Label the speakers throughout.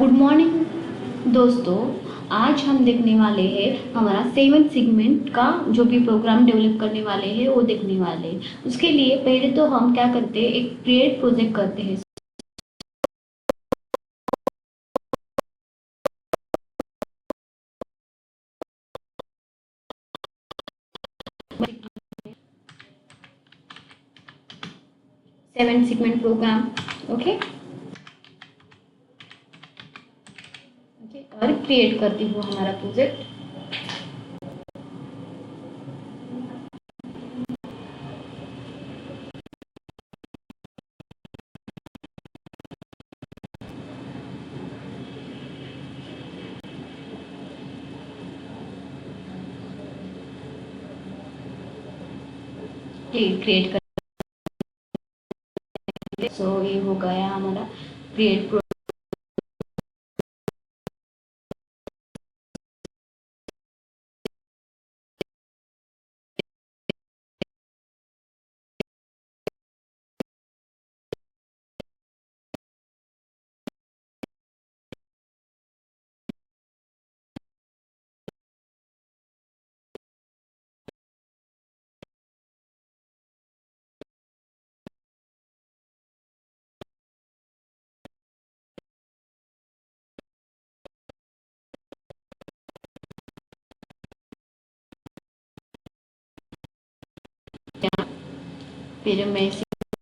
Speaker 1: Good morning दोस्तों। आज हम देखने वाले हैं हमारा 7 सेगमेंट का जो भी प्रोग्राम डेवलप करने वाले हैं वो देखने वाले हैं। उसके लिए पहले तो हम क्या करते हैं, एक क्रिएट प्रोजेक्ट करते हैं। Seven segment program. Okay okay, और क्रिएट करती हूँ हमारा प्रोजेक्ट। क्रिएट कर सो ये हो गया हमारा क्रिएट। फिर मैं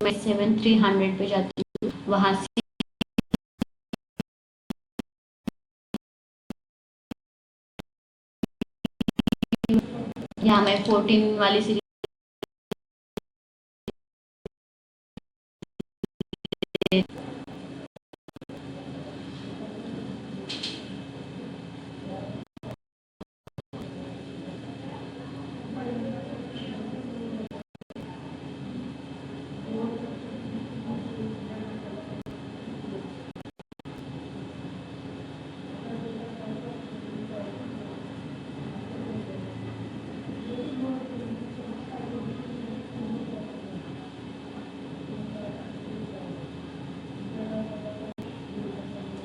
Speaker 1: 7300 पे जाती हूँ, वहाँ से यहाँ मैं 14 वाली सीरीज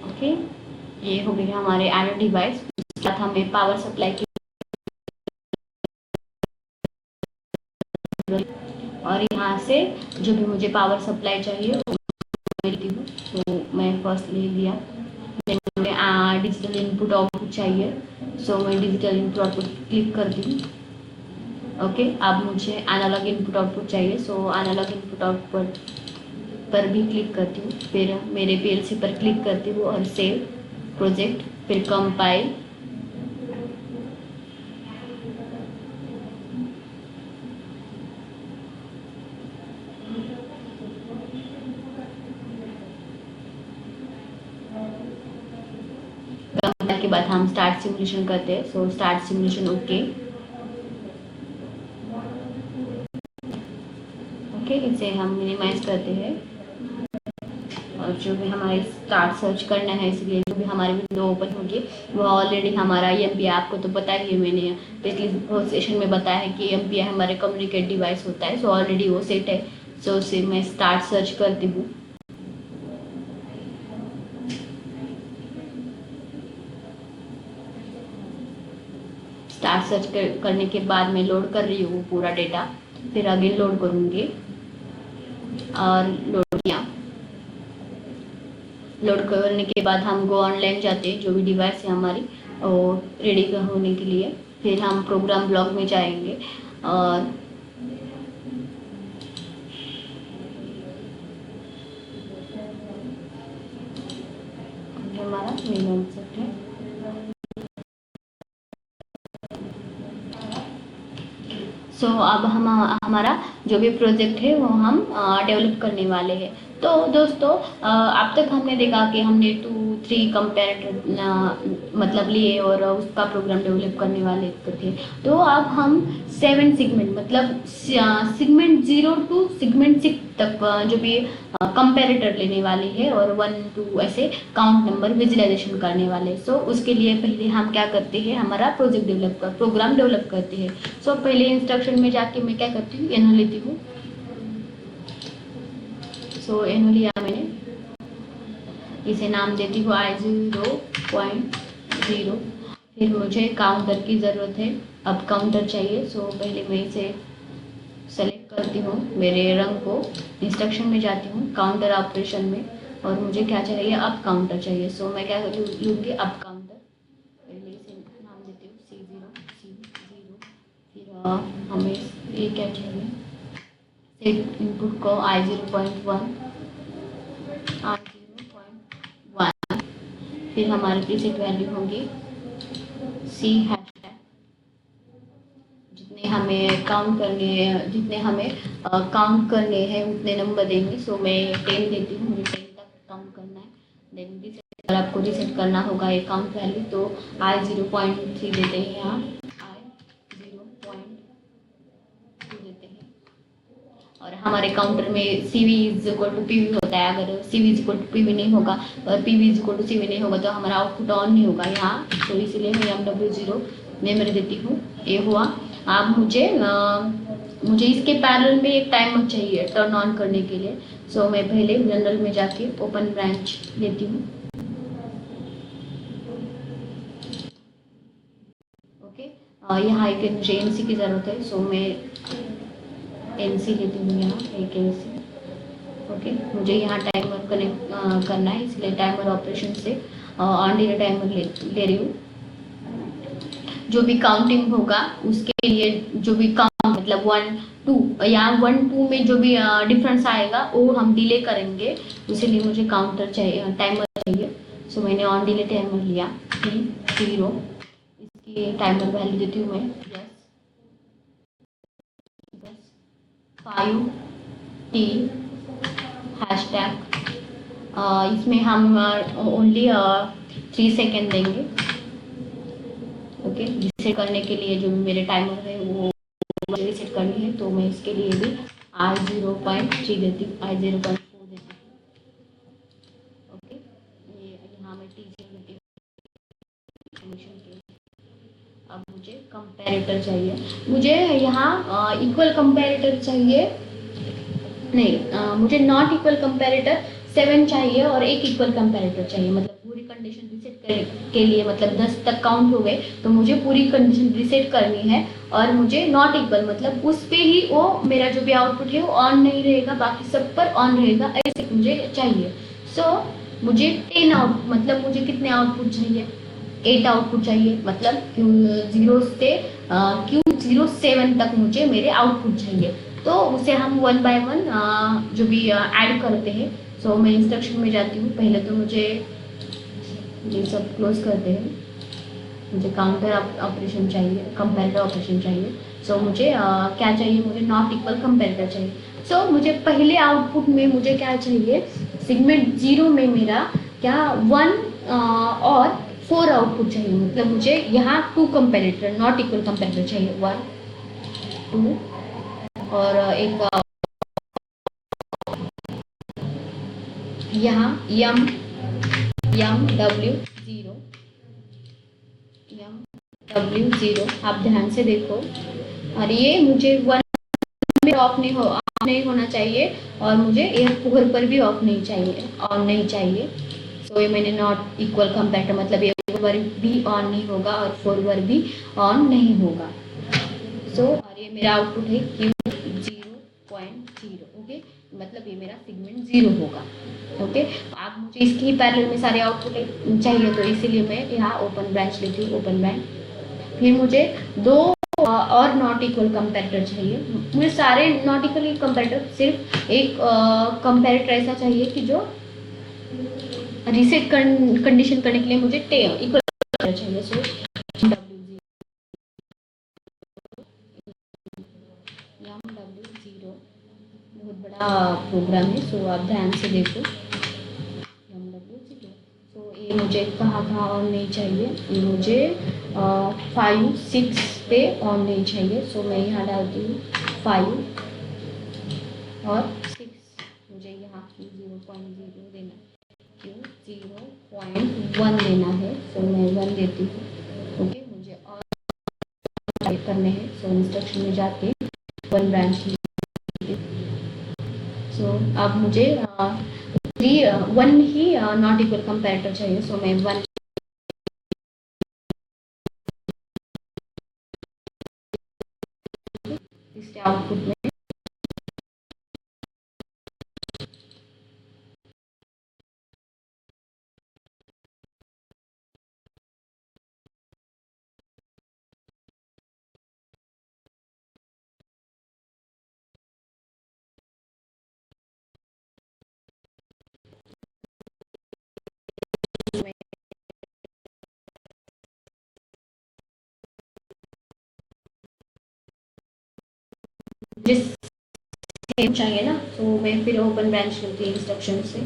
Speaker 1: ओके। ये हो गया हमारे एडर डिवाइस। उसके बाद हमें पावर सप्लाई की और यहाँ से जो भी मुझे पावर सप्लाई चाहिए वो मैं लेती हूँ। तो मैं फर्स्ट ले लिया। मुझे डिजिटल इनपुट आउटपुट चाहिए, सो मैं डिजिटल इनपुट आउटपुट क्लिक करती हूँ। ओके, अब मुझे एनालॉग इनपुट आउटपुट चाहिए, सो एनालॉग इनपुट आउटपुट पर भी क्लिक करती हूँ। फिर मेरे पीएलसी पर क्लिक करती हूँ और सेव प्रोजेक्ट, फिर कंपाइल। कंपाइल के बाद हम स्टार्ट सिमुलेशन करते हैं। So start simulation okay okay, इसे हम मिनिमाइज करते हैं। और जो भी हमारे स्टार्ट सर्च करना है, इसलिए जो भी हमारी विंडो ओपन होगी वो ऑलरेडी हमारा EMPI, आपको तो पता ही है, मैंने पिछले सेशन में बताया है कि EMPI हमारे कम्युनिकेट डिवाइस होता है। सो ऑलरेडी वो सेट है। सो उसे मैं स्टार्ट सर्च करती हूँ। स्टार्ट सर्च करने के बाद मैं लोड कर रही हूँ पूरा डेटा। फिर अगेन लोड करूँगी और लोड किया। लोड करने के बाद हम गो ऑनलाइन जाते हैं, जो भी डिवाइस है हमारी और रेडी होने के लिए। फिर हम प्रोग्राम ब्लॉक में जाएंगे और हमारा मेन सेट है। सो अब हम हमारा जो भी प्रोजेक्ट है वो हम डेवलप करने वाले हैं। तो दोस्तों, अब तक हमने देखा कि हमने 2-3 कंपेरेटर मतलब लिए और उसका प्रोग्राम डेवलप करने वाले थे। तो अब हम 7 सेगमेंट मतलब सेगमेंट 0 to सेगमेंट 6 तक जो भी कंपेरेटर लेने वाले हैं और 1-2 ऐसे काउंट नंबर विजुअलाइजेशन करने वाले। सो उसके लिए पहले हम क्या करते हैं, हमारा प्रोग्राम डेवलप करते हैं। सो पहले इंस्ट्रक्शन में जाके मैं क्या करती हूँ, एनो लेती हूँ। सो एनो लिया मैंने। इसे नाम देती हूँ I0.0। फिर मुझे काउंटर की ज़रूरत है, अब काउंटर चाहिए। सो पहले मैं इसे सेलेक्ट करती हूँ, मेरे रंग को, इंस्ट्रक्शन में जाती हूँ, काउंटर ऑपरेशन में, और मुझे क्या चाहिए, अब काउंटर चाहिए। सो मैं क्या लूँगी, अब काउंटर। पहले इसे नाम देती हूँ C0। फिर हमें ये क्या चाहिए, सेट इनपुट को I0.1। फिर हमारी प्रीसेट वैल्यू होंगी C हैशटैग। जितने हमें काउंट करने हैं, जितने हमें काउंट करने हैं उतने नंबर देंगे। सो मैं 10 देती हूँ, मुझे 10 तक काउंट करना है। देन रिसेट, अगर आपको रिसेट करना होगा एक काउंट वैल्यू तो I0.3 देते हैं, यहाँ I0.2 देते हैं। और हमारे काउंटर में CV is equal to PV होता है। अगर CV is equal to PV नहीं होगा और PV is equal to CV नहीं होगा तो हमारा आउटपुट ऑन नहीं होगा यहाँ। तो इसलिए मैं MW0 मेमोरी देती हूँ। ये हुआ। अब मुझे इसके पैरेलल में एक टाइमर चाहिए टर्न ऑन करने के लिए। सो मैं पहले जनरल में जाके ओपन ब्रांच लेती हूँ। ओके, यहाँ एक मुझे NC की ज़रूरत है। सो मैं NC लेती हूँ, यहाँ एक NC। ओके, मुझे यहाँ टाइमर कनेक्ट करना है, इसलिए टाइमर ऑपरेशन से ऑन डिले टाइमर ले रही हूँ। जो भी काउंटिंग होगा उसके लिए, जो भी काउंट मतलब 1 2, यहाँ 1 2 में जो भी डिफरेंस आएगा वो हम डिले करेंगे, इसीलिए मुझे काउंटर चाहिए, टाइमर चाहिए। सो मैंने ऑन डिले टाइमर लिया 0। इसकी टाइमर वैल्यू देती हूँ मैं 5T हैशटैग। इसमें हम ओनली 3 सेकेंड देंगे। ओके, रीसेट करने के लिए जो भी मेरे टाइमर है वो रीसेट करनी है, तो मैं इसके लिए भी I0.3 देती हूँ, I0.4 देती हूँ। ओके, ये यहाँ मैं T0 देती हूँ। अब मुझे कंपैरेटर चाहिए, मुझे यहाँ इक्वल कंपैरेटर चाहिए नहीं, मुझे नॉट इक्वल कंपैरेटर 7 चाहिए और एक इक्वल कंपैरेटर चाहिए। मतलब पूरी कंडीशन रीसेट के लिए, मतलब 10 तक काउंट हो गए तो मुझे पूरी कंडीशन रीसेट करनी है, और मुझे नॉट इक्वल मतलब उस पे ही वो मेरा जो भी आउटपुट है वो ऑन नहीं रहेगा, बाकी सब पर ऑन रहेगा, ऐसे मुझे चाहिए। सो मुझे 10 आउट, मतलब मुझे कितने आउटपुट चाहिए, 8 आउटपुट चाहिए। मतलब Q0 से Q07 तक मुझे मेरे आउटपुट चाहिए। तो उसे हम 1 बाय 1 जो भी ऐड करते हैं। सो मैं इंस्ट्रक्शन में जाती हूँ। पहले तो मुझे ये सब क्लोज करते हैं, मुझे काउंटर ऑपरेशन चाहिए, कंपैरेटर ऑपरेशन चाहिए। सो मुझे क्या चाहिए, मुझे नॉट इक्वल कंपैरेटर चाहिए। सो मुझे पहले आउटपुट में मुझे क्या चाहिए, सेगमेंट 0 में मेरा क्या 1 और 4 आउटपुट चाहिए। मतलब मुझे यहाँ 2 कंपैरेटर, नॉट इक्वल कंपैरेटर चाहिए, 1 2 और एक यहाँ MW0 आप ध्यान से देखो। और ये मुझे 1 में ऑफ नहीं होना चाहिए, और मुझे ये 4 पर भी ऑफ नहीं चाहिए, ऑन नहीं चाहिए। सो ये मैंने नॉट इक्वल कंपैरेटर, मतलब ये 4 भी ऑन नहीं होगा और 4 भी ऑन नहीं होगा। सो और ये मेरा आउटपुट है Q0.0। ओके, मतलब ये मेरा सेगमेंट 0 होगा। ओके, अब मुझे इसकी पैरेलल में सारे आउटपुट चाहिए, तो इसीलिए मैं यहाँ ओपन ब्रांच लेती हूँ, ओपन ब्रांच। फिर मुझे 2 और नॉट इक्वल कंपैरेटर चाहिए। मुझे सारे नॉट इक्वल कंपैरेटर, सिर्फ एक कंपैरेटर ऐसा चाहिए कि जो रीसेट कंडीशन करने के लिए मुझे इक्वल चाहिए। सो MW0 बहुत बड़ा प्रोग्राम है, सो आप ध्यान से देखो। MW0, सो ये मुझे कहाँ कहाँ ऑन नहीं चाहिए, ये मुझे 5 6 पे ऑन नहीं चाहिए। सो मैं यहाँ डालती हूँ 5 और 6, मुझे यहाँ Q0.0 देना, Q0.1 देना है। सो मैं 1 देती हूँ। ओके, मुझे और करने हैं। सो इंस्ट्रक्शन में जाके 1 ब्रांच। सो अब मुझे 3 one he not equal comparator चाहिए, सो मैं वन इसके आउटपुट में जिस सेम चाहिए ना, तो मैं फिर ओपन ब्रांच करती हूँ इंस्ट्रक्शन से।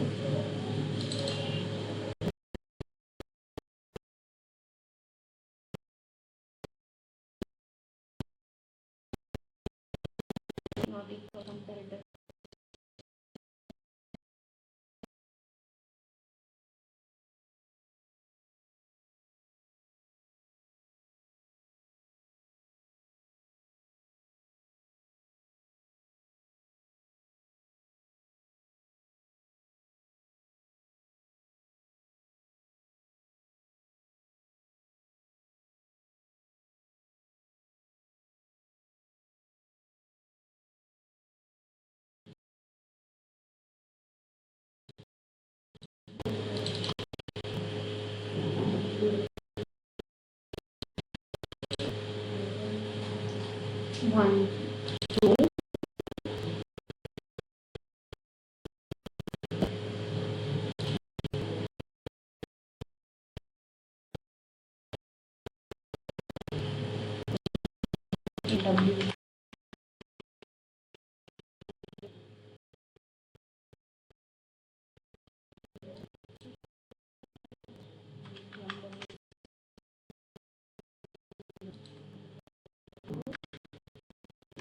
Speaker 1: Not equal comparator one two W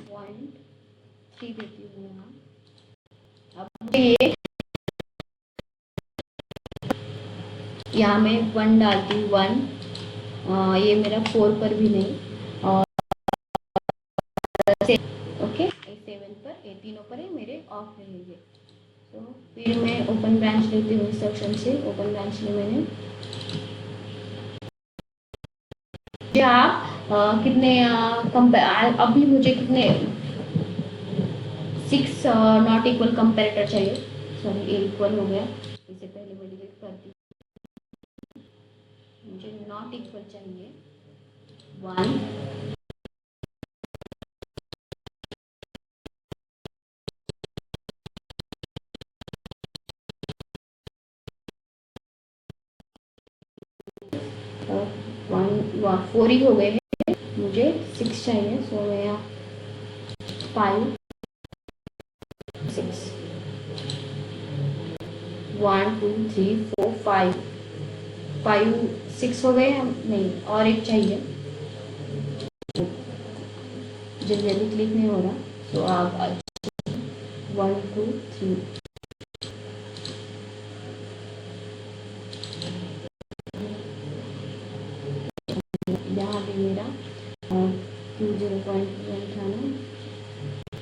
Speaker 1: point three देती हूँ यहाँ। अब ये यहाँ मैं वन डालती हूँ, वन, ये मेरा फोर पर भी नहीं, और ओके सेवन पर, ये तीनों पर है मेरे ऑफ रहेंगे। तो फिर मैं ओपन ब्रांच लेती हूँ इंस्ट्रक्शन से। ओपन ब्रांच में मैंने आप कितने अभी मुझे कितने 6 नॉट इक्वल कंपैरेटर चाहिए, सॉरी ए इक्वल हो गया, इससे पहले मैं डिलीट करती हूँ। मुझे नॉट इक्वल चाहिए 1, 4 ही हो गए हैं, मुझे 6 चाहिए, सो मैं यहाँ 5 6 1 2 3 4 5 5 6 हो गए हम, नहीं और एक चाहिए, जल्दी क्लिक नहीं हो रहा, तो आप 1 2 3 यहाँ भी मेरा 0.1 था ना,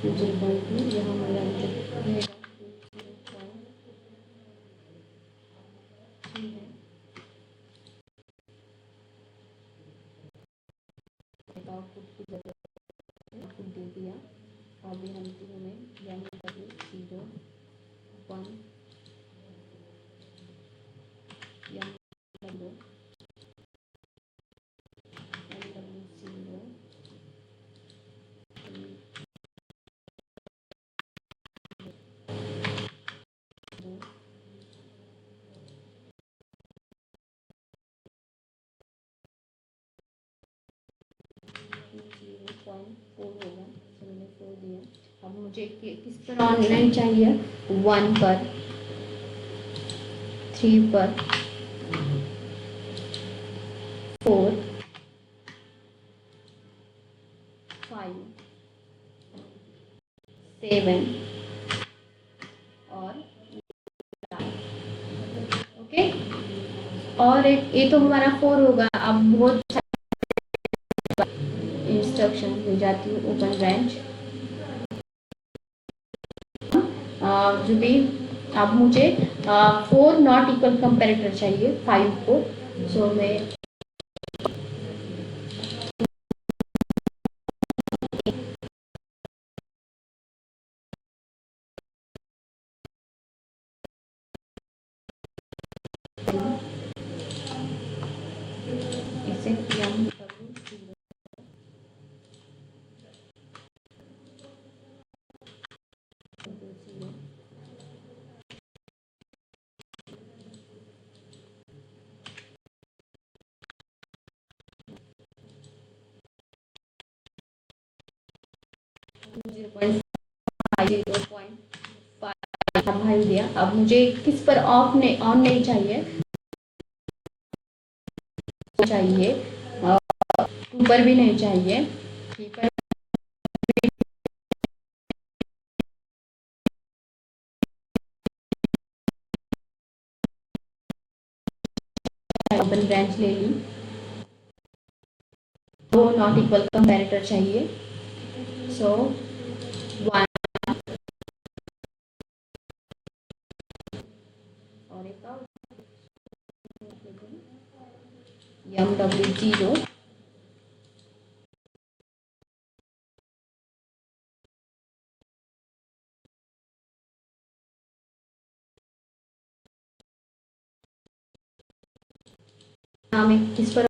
Speaker 1: 0.2 यहाँ मेरा आउटपुट दे दिया। अभी हम तीनों में BMW 0 1 BMW 0 0.4 होगा, तो मैंने 4 दिया। अब मुझे किस पर ऑनलाइन चाहिए, 1 पर, 3 पर, 4 5 7 और 9, ओके। और एक ये तो हमारा 4 होगा। अब बहुत इंस्ट्रक्शन हो जाती है ओपन ब्रांच, जो भी अब मुझे 4 नॉट इक्वल कंपेरेटर चाहिए 5 को। सो मैं इसे भाई दिया। अब मुझे किस पर ऑफ नहीं ऑन नहीं चाहिए ऊपर भी नहीं चाहिए। ओपन ब्रांच ले ली। दो नॉट इक्वल कंपैरेटर चाहिए। सो 1 और एक MW0 हमें किस पर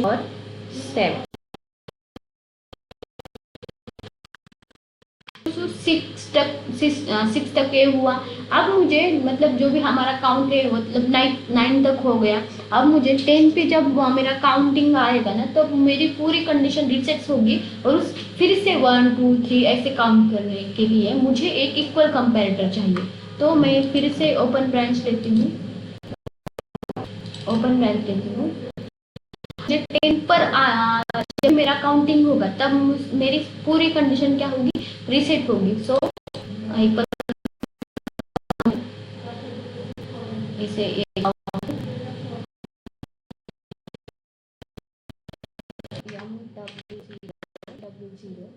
Speaker 1: और सेव 6 तक ये हुआ। अब मुझे मतलब जो भी हमारा काउंट है मतलब 9 तक हो गया। अब मुझे 10 पे जब मेरा काउंटिंग आएगा ना तो मेरी पूरी कंडीशन रीसेट होगी और उस फिर से 1 2 3 ऐसे काउंट करने के लिए मुझे एक इक्वल कंपैरेटर चाहिए। तो मैं फिर से ओपन ब्रांच लेती हूँ। मुझे 10 पर जब मेरा काउंटिंग होगा तब मेरी पूरी कंडीशन क्या होगी रीसेट होगी। सो इक्वल इसे W0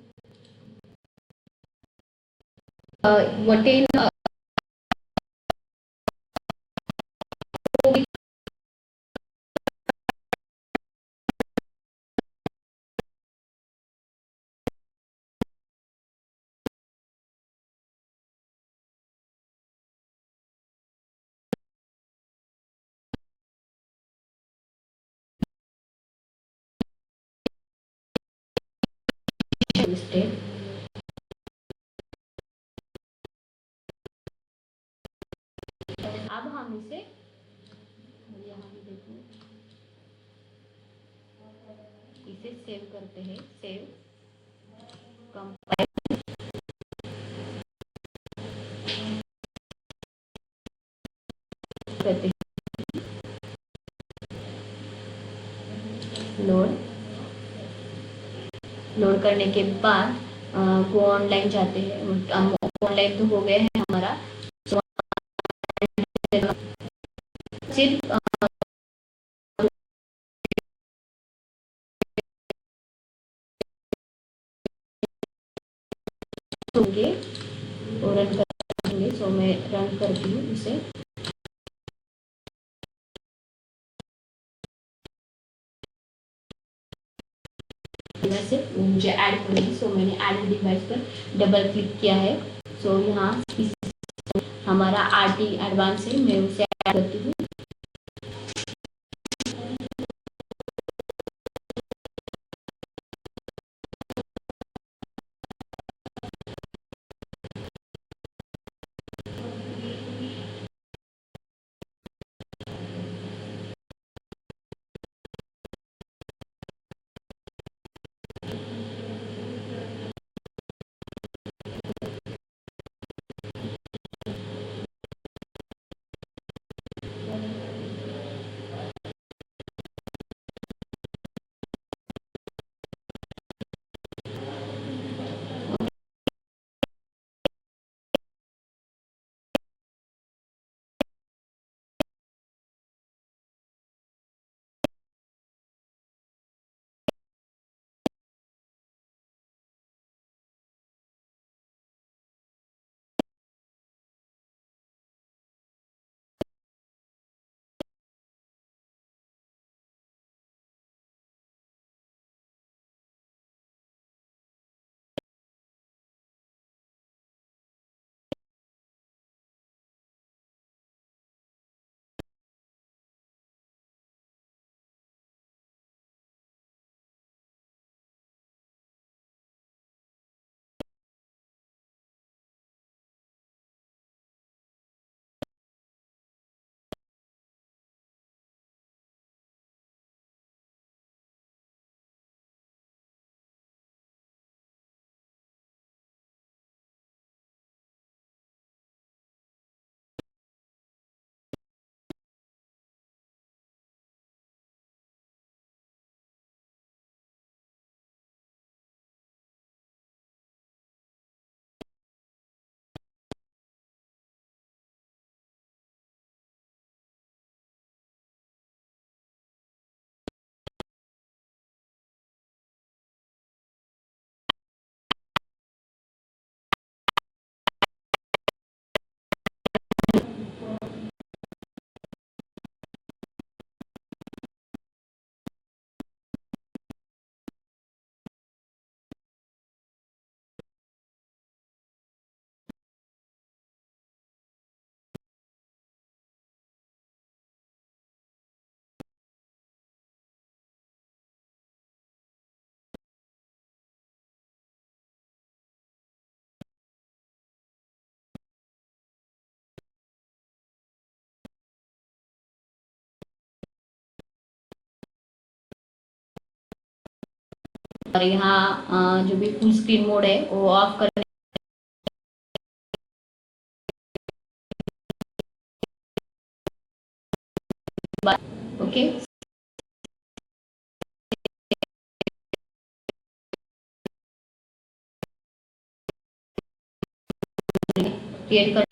Speaker 1: what in state। अब हम इसे यहाँ भी देखो इसे सेव करते हैं। सेव कंपाइल करते हैं। लोड करने के बाद वो ऑनलाइन जाते हैं। ऑनलाइन तो हो गया है हमारा। सिर्फ होंगे और रन करेंगे। सो मैं रन करती हूँ इसे। मुझे ऐड करनी। सो मैंने ऐड डिवाइस पर डबल क्लिक किया है। सो यहाँ हमारा आरटी एडवांस है, मैं उसे ऐड करती हूँ। और यहाँ जो भी फुल स्क्रीन मोड है वो ऑफ करने के बाद ओके क्रिएट कर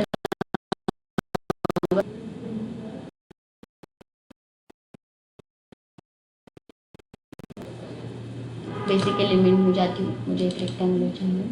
Speaker 1: बेसिकली मैं हो जाती हूँ, मुझे एक रेक्टेंगुलर चाहिए।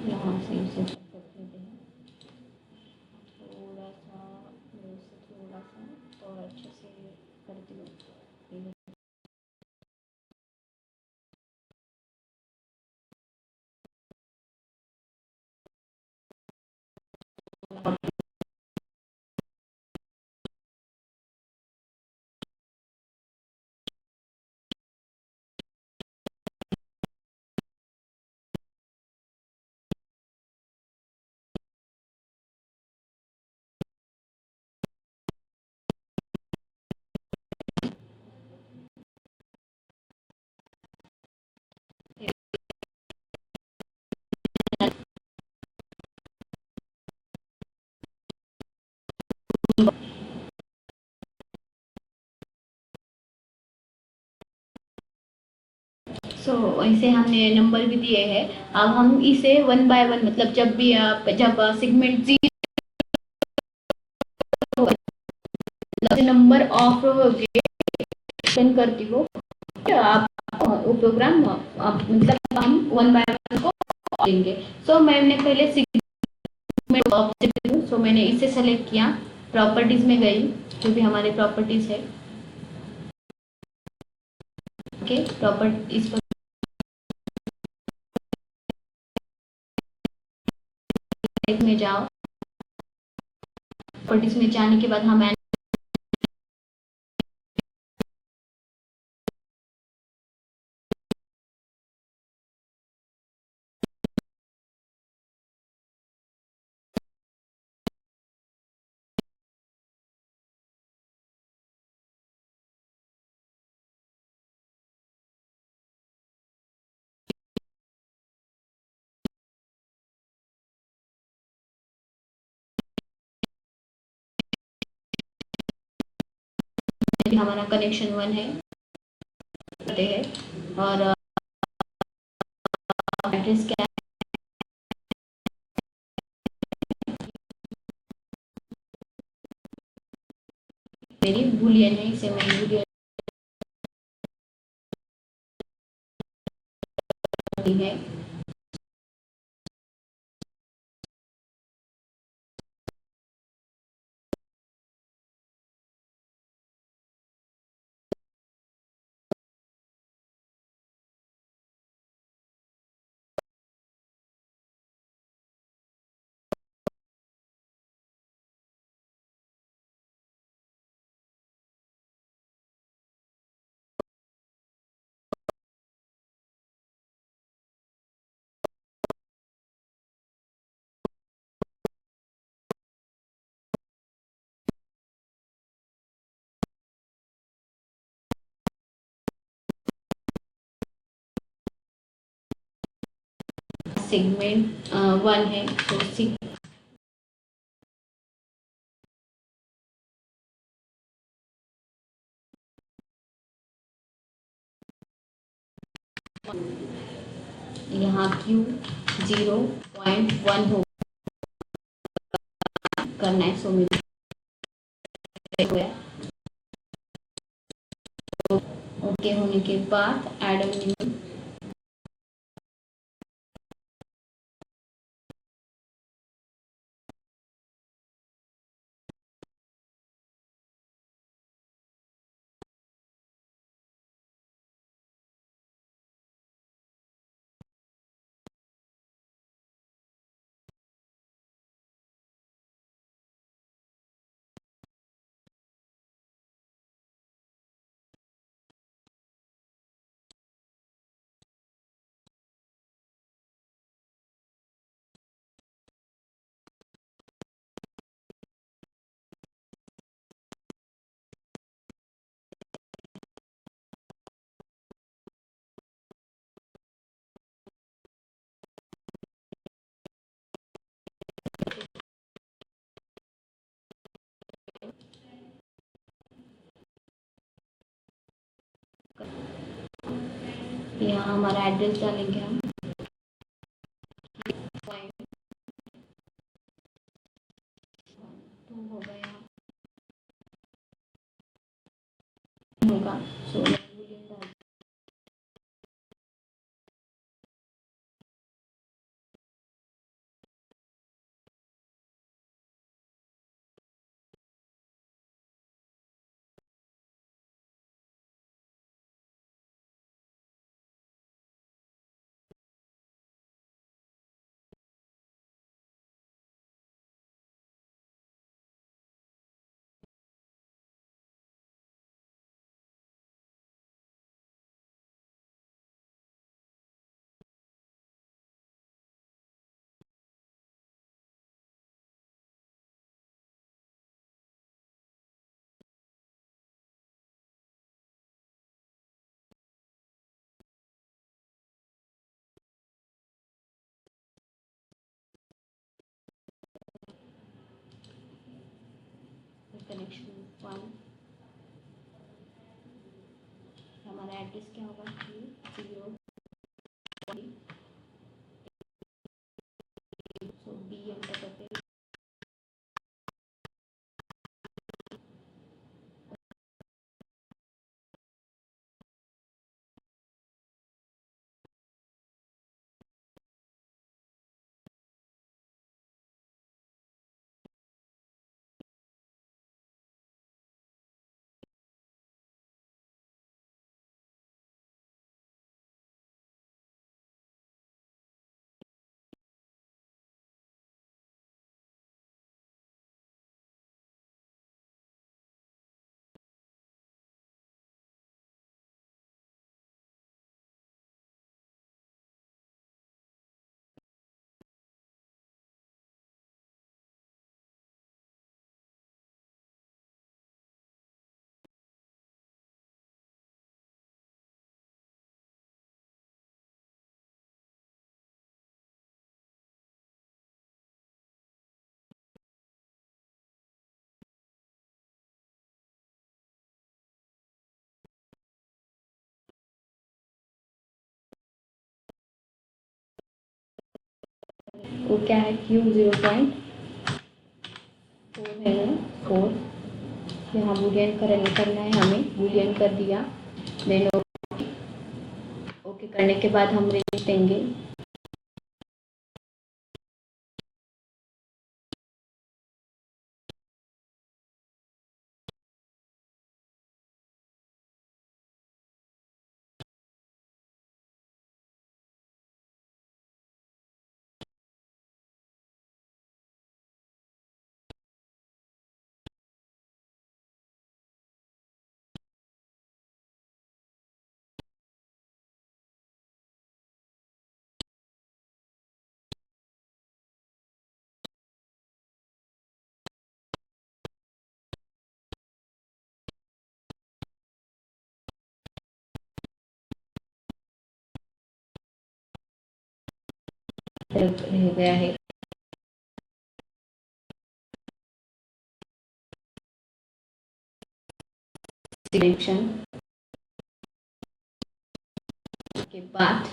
Speaker 1: यहाँ से इसे कर देते हैं थोड़ा सा, मेरे से थोड़ा सा और अच्छे से करती हूँ। सो इसे हमने नंबर भी दिए हैं। अब हम इसे वन बाय वन, मतलब जब भी आप जब सेगमेंट नंबर ऑफ हो गए करती हो आप वो प्रोग्राम आप मतलब हम वन बाय वन को देंगे। सो मैंने पहले सेगमेंट ऑब्जेक्ट, सो मैंने इसे सेलेक्ट किया, प्रॉपर्टीज में गई, जो भी हमारे प्रॉपर्टीज है ओके प्रॉपर्टीज में जाओ। प्रॉपर्टीज में जाने के बाद हम भी हमारा कनेक्शन 1 है करते हैं। और एड्रेस क्या है, मेरी बूलियन है, इसे मैं बूलियन है। सेगमेंट 1 है, तो यहाँ Q 0.1 हो करना है, सो मिल गया। ओके होने के बाद एड न्यू यहाँ हमारा एड्रेस डालेंगे हम। तो हो गया होगा, सो कनेक्शन 1, हमारा एड्रेस क्या होगा, 0, सो बी एंटर करते हैं। वो क्या है, क्यू 0.4 है ना, 4। यहाँ बूलियन करना है हमें, बूलियन कर दिया। देन ओके करने के बाद हम रेंज देंगे। रह गया है सिलेक्शन के बाद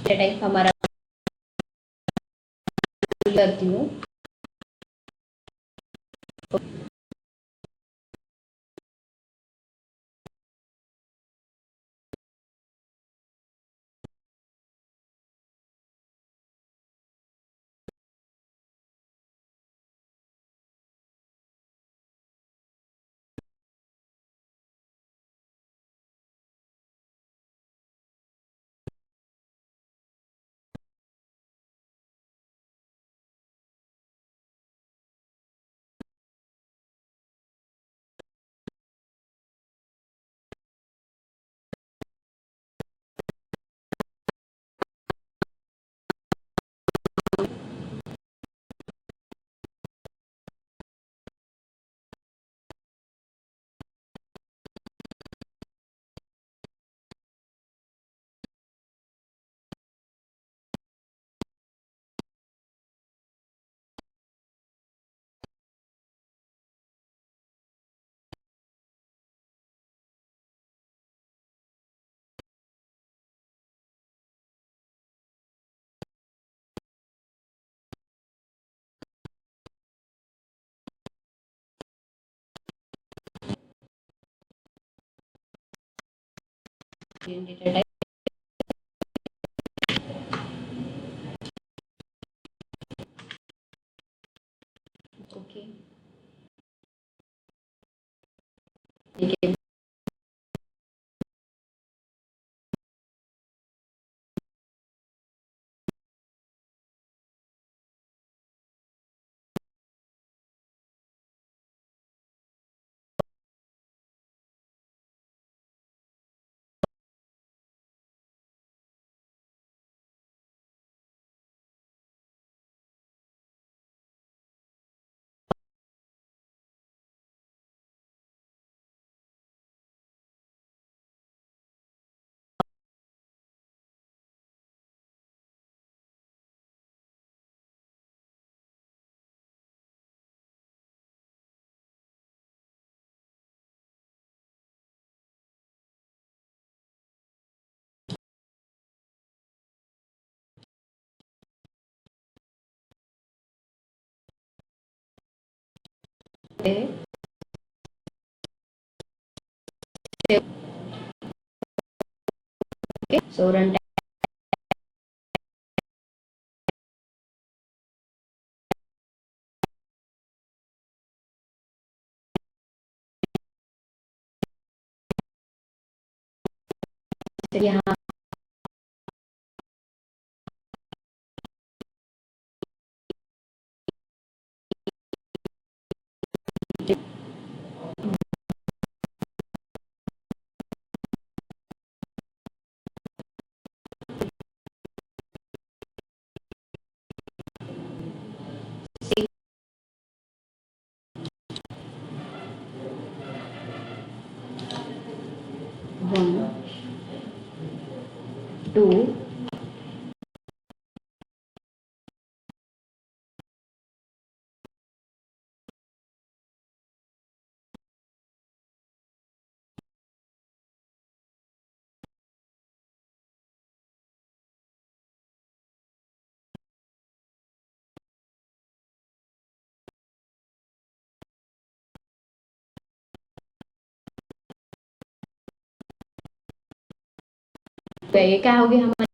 Speaker 1: टाइप हमारा करती हूँ। डेटा टाइप ओके ठीक है। सो रन टाइम यहाँ वन 2 गए, क्या हो गया हमारे